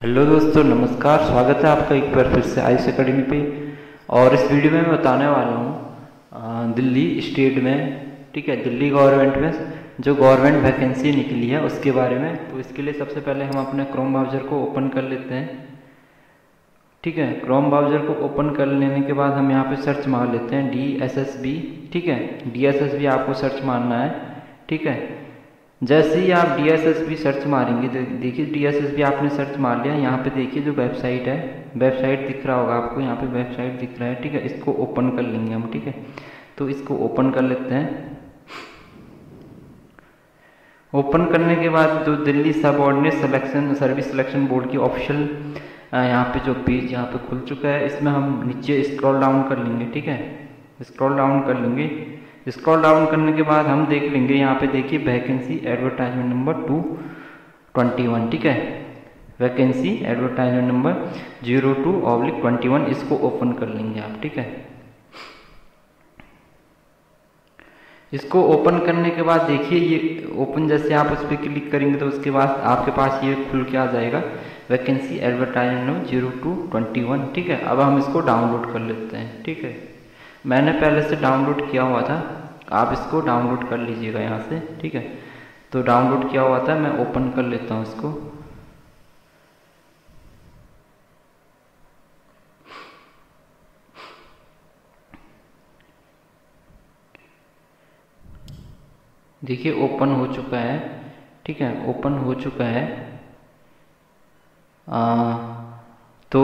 Hello दोस्तों, नमस्कार। स्वागत है आपका एक बार फिर से आयुष अकेडमी पे। और इस वीडियो में मैं बताने वाला हूँ दिल्ली स्टेट में, ठीक है, दिल्ली गवर्नमेंट में जो गवर्नमेंट वैकेंसी निकली है उसके बारे में। तो इसके लिए सबसे पहले हम अपने क्रोम ब्राउज़र को ओपन कर लेते हैं। ठीक है, क्रोम ब्राउज़र को ओपन कर लेने के बाद हम यहाँ पे सर्च मार लेते हैं DSSB। ठीक है, DSSB आपको सर्च मारना है। ठीक है, जैसे ही आप DSSB सर्च मारेंगे, देखिए DSSB आपने सर्च मार लिया। यहाँ पे देखिए जो वेबसाइट है, वेबसाइट दिख रहा होगा आपको, यहाँ पे वेबसाइट दिख रहा है। ठीक है, इसको ओपन कर लेंगे हम। ठीक है, तो इसको ओपन कर लेते हैं। ओपन करने के बाद जो दिल्ली सब ordinate selection service selection board की ऑफिशियल यहाँ पे जो पेज यहाँ पे खुल चुका है, इसमें हम नीचे स्क्रॉल डाउन कर लेंगे। ठीक है, स्क्रॉल डाउन कर लेंगे। स्क्रॉल डाउन करने के बाद हम देख लेंगे, यहाँ पे देखिए वैकेंसी एडवर्टाइजमेंट नंबर 221। ठीक है, वैकेंसी एडवर्टाइजमेंट नंबर 02/21, इसको ओपन कर लेंगे आप। ठीक है, इसको ओपन करने के बाद देखिए ये ओपन, जैसे आप उस पर क्लिक करेंगे तो उसके बाद आपके पास ये खुल के आ जाएगा वैकेंसी एडवर्टाइजमेंट नंबर 02/21। ठीक है, अब हम इसको डाउनलोड कर लेते हैं। ठीक है, मैंने पहले से डाउनलोड किया हुआ था, आप इसको डाउनलोड कर लीजिएगा यहाँ से। ठीक है, तो डाउनलोड किया हुआ था, मैं ओपन कर लेता हूँ इसको। देखिए ओपन हो चुका है। ठीक है, ओपन हो चुका है। तो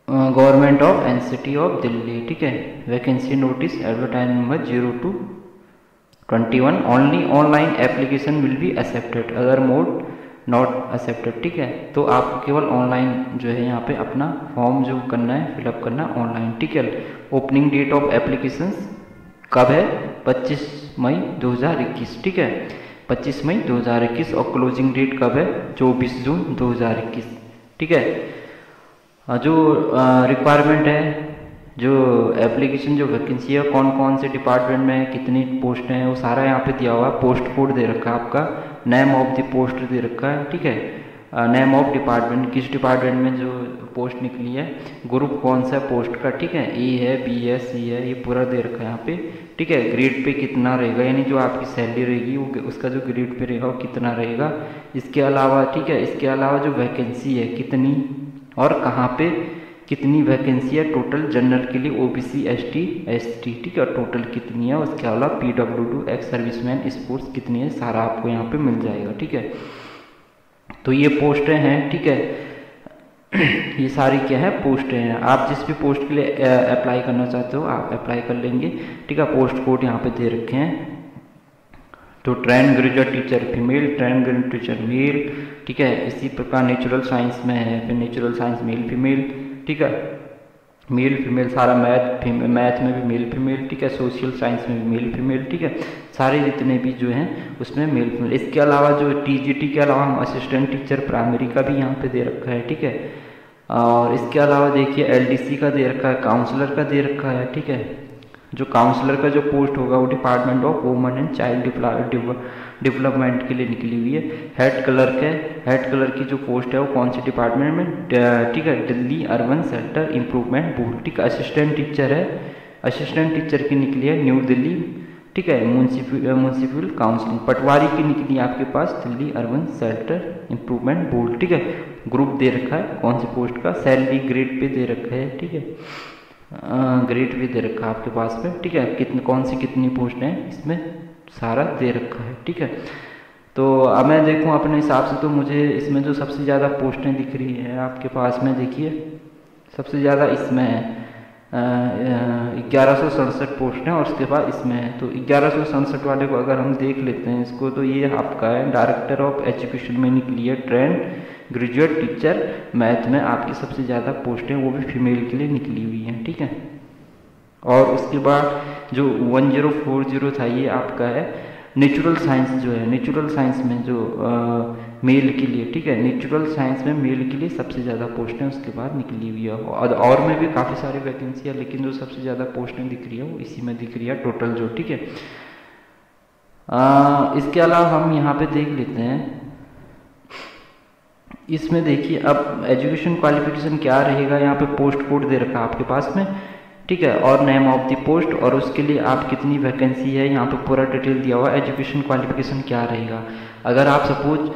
government of NCT of Delhi, ठीक है, vacancy notice advertisement number 02/21, only online application will be accepted, other mode not accepted. ठीक है, तो आपको केवल ऑनलाइन जो है यहाँ पे अपना फॉर्म जो करना है, फिलअप करना ऑनलाइन। ठीक है, ओपनिंग डेट ऑफ एप्लीकेशन कब है? 25 मई 2021। ठीक है, 25 मई 2021। और क्लोजिंग डेट कब है? 24 जून 2021। ठीक है, जो रिक्वायरमेंट है, जो एप्लीकेशन, जो वैकेंसी है, कौन कौन से डिपार्टमेंट में है, कितनी पोस्ट हैं, वो सारा यहाँ पे दिया हुआ है। पोस्ट कोड दे रखा है आपका, नेम ऑफ द पोस्ट दे रखा है। ठीक है, नेम ऑफ डिपार्टमेंट, किस डिपार्टमेंट में जो पोस्ट निकली है, ग्रुप कौन सा पोस्ट का। ठीक है, E है, B है, C है, ये पूरा दे रखा है यहाँ पे। ठीक है, ग्रेड पे कितना रहेगा, यानी जो आपकी सैलरी रहेगी वो उसका जो ग्रेड पे रहेगा वो कितना रहेगा। इसके अलावा, ठीक है, इसके अलावा जो वैकेंसी है कितनी और कहाँ पे कितनी वैकेंसी है, टोटल जनरल के लिए, OBC ST ST, ठीक है, टोटल कितनी है। उसके अलावा PWD एक्स सर्विसमैन स्पोर्ट्स कितनी है, सारा आपको यहाँ पे मिल जाएगा। ठीक है, तो ये पोस्टें हैं। ठीक है, ये सारी क्या है, पोस्टें हैं। आप जिस भी पोस्ट के लिए अप्लाई करना चाहते हो आप अप्लाई कर लेंगे। ठीक है, पोस्ट कोड यहाँ पे दे रखे हैं। तो train graduate teacher female, train graduate teacher mail. ठीक है, इसी प्रकार नेचुरल साइंस में है, फिर नेचुरल साइंस मेल फीमेल। ठीक है, मेल फीमेल सारा, मैथ में भी मेल फीमेल। ठीक है, सोशल साइंस में भी मेल फीमेल। ठीक है, सारे जितने भी जो हैं उसमें मेल फीमेल। इसके अलावा जो TGT के अलावा हम असिस्टेंट टीचर प्राइमरी का भी यहाँ पे दे रखा है। ठीक है, और इसके अलावा देखिए LDC का दे रखा है, काउंसलर का दे रखा है। ठीक है, जो काउंसलर का जो पोस्ट होगा वो department of women and child development के लिए निकली हुई है। हेड क्लर्क की जो पोस्ट है वो कौन से डिपार्टमेंट में, ठीक है, Delhi urban sector improvement board. ठीक है, असिस्टेंट टीचर है, असिस्टेंट टीचर की निकली है न्यू दिल्ली। ठीक है, म्यूनसिपल काउंसिलिंग पटवारी की निकली है आपके पास Delhi urban sector improvement board. ठीक है, ग्रुप दे रखा है कौन सी पोस्ट का, सैलरी ग्रेड पे दे रखा है। ठीक है, ग्रेड भी दे रखा है आपके पास में। ठीक है, कौन सी कितनी पोस्ट हैं इसमें सारा दे रखा है। ठीक है, तो अब मैं देखूं अपने हिसाब से, तो मुझे इसमें जो सबसे ज़्यादा पोस्टें दिख रही है आपके पास में, देखिए सबसे ज़्यादा इसमें है 1167 पोस्ट हैं, और उसके बाद इसमें है। तो 1167 वाले को अगर हम देख लेते हैं इसको, तो ये आपका है डायरेक्टर ऑफ एजुकेशन में निकली है, ट्रेन ग्रेजुएट टीचर मैथ में आपकी सबसे ज़्यादा पोस्टें, वो भी फीमेल के लिए निकली हुई हैं। ठीक है, और उसके बाद जो 1040 था ये आपका है नेचुरल साइंस, जो है नेचुरल साइंस में जो मेल के लिए। ठीक है, नेचुरल साइंस में मेल के लिए सबसे ज़्यादा पोस्टें उसके बाद निकली हुई है। और में भी काफ़ी सारी वैकेंसी है, लेकिन जो सबसे ज़्यादा पोस्टें दिख रही है वो इसी में दिख रही है टोटल जो। ठीक है, इसके अलावा हम यहाँ पे देख लेते हैं इसमें देखिए अब एजुकेशन क्वालिफिकेशन क्या रहेगा, यहाँ पे पोस्ट कोड दे रखा है आपके पास में, ठीक है, और नेम ऑफ द पोस्ट, और उसके लिए आप कितनी वैकेंसी है यहाँ पे पूरा डिटेल दिया हुआ है। एजुकेशन क्वालिफिकेशन क्या रहेगा, अगर आप सपोज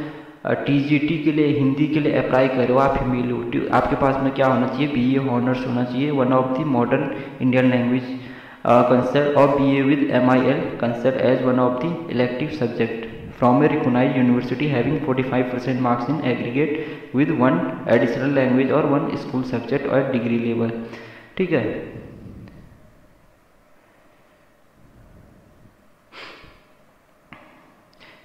टीजीटी के लिए हिंदी के लिए अप्लाई करो, आप फीमेल हो, आपके पास में क्या होना चाहिए, बीए ऑनर्स होना चाहिए, one of the modern Indian language concerned, और BA with MIL concerned as one of the elective subject from a recognized university having 45% marks in aggregate with one additional language or one school subject or degree level, ठीक है।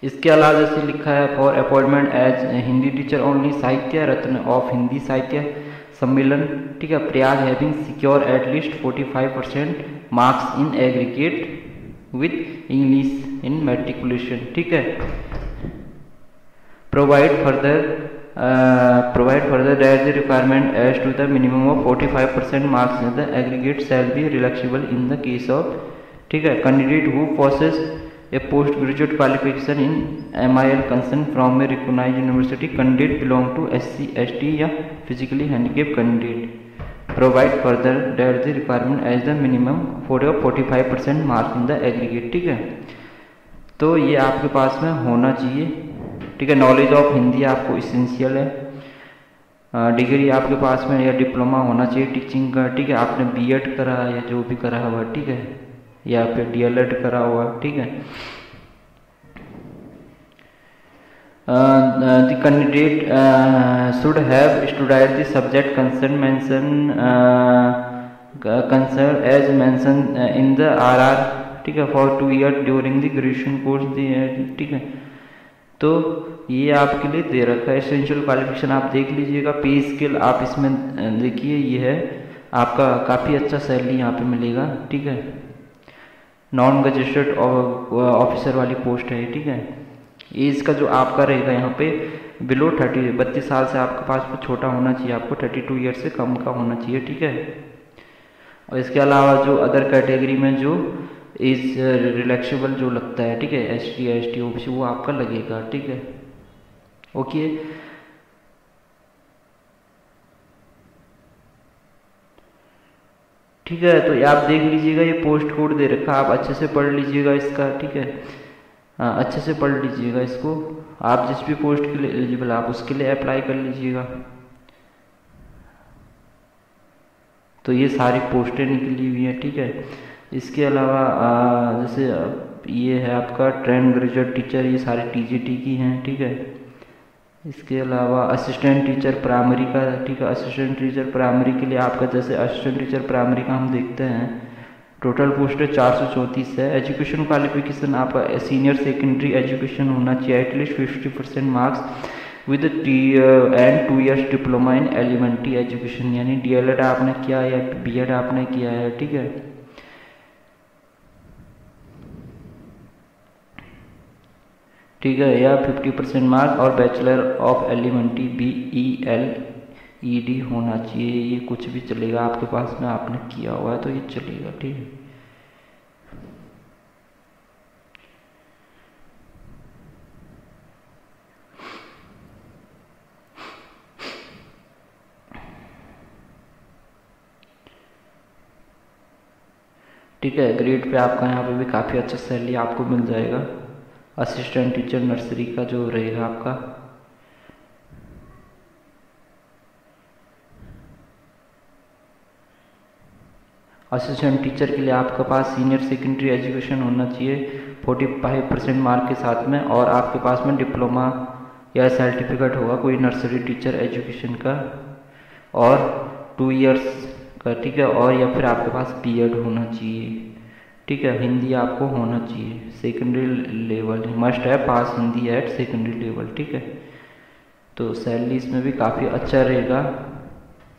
इसके अलावा जैसे लिखा है for appointment as Hindi teacher only, Sahitya Ratna of Hindi Sahitya Sammelan, ठीक है, Prayag having secure at least 45% marks in aggregate with English in matriculation, ठीक है। Provide further that the requirement as to the minimum of 45% marks in the aggregate shall be relaxable in the case of, ठीक है, candidate who possess a post graduate qualification in MIL concern from a recognised university, candidate belong to SC ST या physically handicap candidate. Provide further that the requirement as the minimum for 45% marks in the aggregate, ठीक है। तो ये आपके पास में होना चाहिए, ठीक है। नॉलेज ऑफ हिंदी आपको इसेंशियल है, डिग्री आपके पास में या डिप्लोमा होना चाहिए टीचिंग का, ठीक है, आपने B.Ed करा या जो भी करा हुआ, ठीक है, या फिर DLED करा हुआ, ठीक है। The candidate should have studied the subject concern as mentioned in the RR, ठीक है, for 2 years during the graduation course, ठीक है। तो ये आपके लिए दे रखा है। एसेंशियल क्वालिफिकेशन आप देख लीजिएगा। पे स्केल आप इसमें देखिए, ये है आपका काफ़ी अच्छा सैलरी यहाँ पे मिलेगा, ठीक है। नॉन गजेस्टेड ऑफिसर वाली पोस्ट है, ठीक है। एज का जो आपका रहेगा यहाँ पे बिलो 32 साल से आपके पास में छोटा होना चाहिए, आपको 32 ईयर से कम का होना चाहिए, ठीक है। और इसके अलावा जो अदर कैटेगरी में जो एज रिलैक्सेबल जो लगता है, ठीक है, ST ST OBC वो आपका लगेगा, ठीक है, ओके। ठीक है, तो आप देख लीजिएगा, ये पोस्ट कोड दे रखा, आप अच्छे से पढ़ लीजिएगा इसका, ठीक है, अच्छे से पढ़ लीजिएगा इसको। आप जिस भी पोस्ट के लिए एलिजिबल आप उसके लिए अप्लाई कर लीजिएगा। तो ये सारी पोस्टें निकली हुई हैं, ठीक है। इसके अलावा जैसे ये है आपका ट्रेंड ग्रेजुएट टीचर, ये सारे TGT की हैं, ठीक है। इसके अलावा असिस्टेंट टीचर प्राइमरी का, ठीक है, असिस्टेंट टीचर प्राइमरी के लिए आपका जैसे असिस्टेंट टीचर प्राइमरी का हम देखते हैं टोटल पोस्ट 434 है। एजुकेशन क्वालिफिकेशन आपका सीनियर सेकेंडरी एजुकेशन होना चाहिए, at least 50% marks with and 2 years diploma in elementary education, यानी DLED आपने किया या B.Ed आपने किया है, ठीक है। ठीक है, या 50% मार्क और बैचलर ऑफ एलिमेंट्री BELED होना चाहिए। ये कुछ भी चलेगा, आपके पास में आपने किया हुआ है तो ये चलेगा, ठीक है। ठीक है, ग्रेड पे आपका यहाँ पे भी काफ़ी अच्छा सैलरी आपको मिल जाएगा। असिस्टेंट टीचर नर्सरी का जो रहेगा आपका, असिस्टेंट टीचर के लिए आपके पास सीनियर सेकेंडरी एजुकेशन होना चाहिए 45% मार्क के साथ में, और आपके पास में डिप्लोमा या सर्टिफिकेट होगा कोई नर्सरी टीचर एजुकेशन का, और 2 years का, ठीक है, और या फिर आपके पास B.Ed होना चाहिए, ठीक है। हिंदी आपको होना चाहिए सेकेंडरी लेवल, मस्ट है पास हिंदी एट सेकेंडरी लेवल, ठीक है। तो सैलरी इसमें भी काफ़ी अच्छा रहेगा,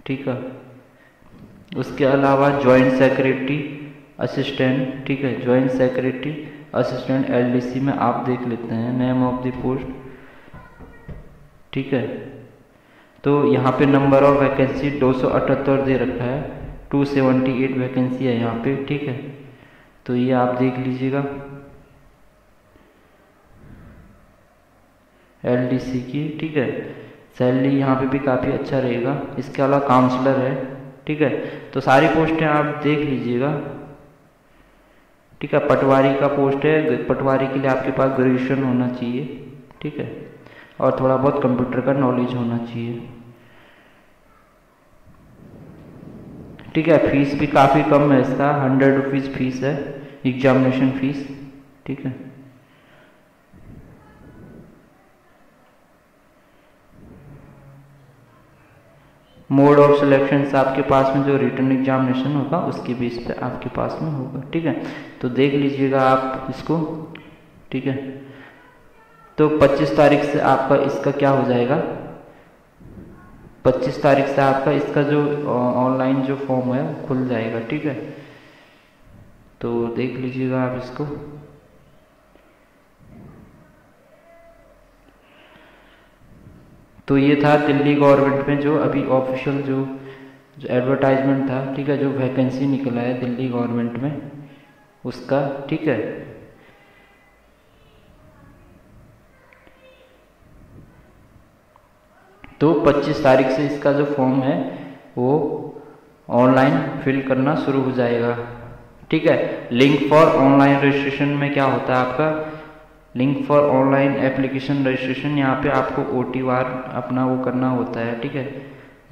ठीक है। उसके अलावा जॉइंट सेक्रेटरी असिस्टेंट, ठीक है, जॉइंट सेक्रेटरी असिस्टेंट LDC में आप देख लेते हैं नेम ऑफ द पोस्ट, ठीक है। तो यहाँ पे नंबर ऑफ वैकेंसी 278 दे रखा है, 278 वैकेंसी है यहाँ पे, ठीक है। तो ये आप देख लीजिएगा LDC की, ठीक है। सैलरी यहाँ पे भी काफ़ी अच्छा रहेगा। इसके अलावा काउंसलर है, ठीक है। तो सारी पोस्टें आप देख लीजिएगा, ठीक है। पटवारी का पोस्ट है, पटवारी के लिए आपके पास ग्रेजुएशन होना चाहिए, ठीक है, और थोड़ा बहुत कंप्यूटर का नॉलेज होना चाहिए, ठीक है। फीस भी काफ़ी कम है इसका, 100 रुपीज़ फीस है, एग्जामिनेशन फीस, ठीक है। मोड ऑफ सिलेक्शन आपके पास में जो रिटन एग्जामिनेशन होगा उसकी बेस पे आपके पास में होगा, ठीक है। तो देख लीजिएगा आप इसको, ठीक है। तो 25 तारीख से आपका इसका क्या हो जाएगा, 25 तारीख से आपका इसका जो ऑनलाइन जो फॉर्म है वो खुल जाएगा, ठीक है। तो देख लीजिएगा आप इसको। तो ये था दिल्ली गवर्नमेंट में जो अभी ऑफिशियल जो एडवर्टाइजमेंट था, ठीक है, जो वैकेंसी निकला है दिल्ली गवर्नमेंट में उसका, ठीक है। तो 25 तारीख से इसका जो फॉर्म है वो ऑनलाइन फिल करना शुरू हो जाएगा, ठीक है। लिंक फॉर ऑनलाइन रजिस्ट्रेशन में क्या होता है आपका, link for online application registration, यहाँ पे आपको OT बार अपना वो करना होता है, ठीक है।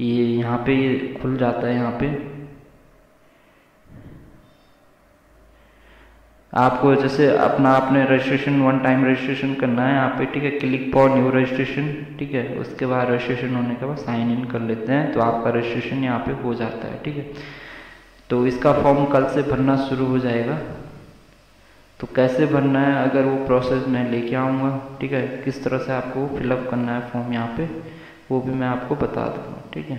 ये यहाँ पे ये खुल जाता है, यहाँ पे आपको जैसे अपना आपने रजिस्ट्रेशन 1 टाइम रजिस्ट्रेशन करना है यहाँ पे, ठीक है। क्लिक फॉर न्यू रजिस्ट्रेशन, ठीक है। उसके बाद रजिस्ट्रेशन होने के बाद साइन इन कर लेते हैं तो आपका रजिस्ट्रेशन यहाँ पे हो जाता है, ठीक है। तो इसका फॉर्म कल से भरना शुरू हो जाएगा। तो कैसे भरना है, अगर वो प्रोसेस मैं लेके आऊँगा, ठीक है, किस तरह से आपको फिलअप करना है फॉर्म यहाँ पे, वो भी मैं आपको बता दूँगा, ठीक है।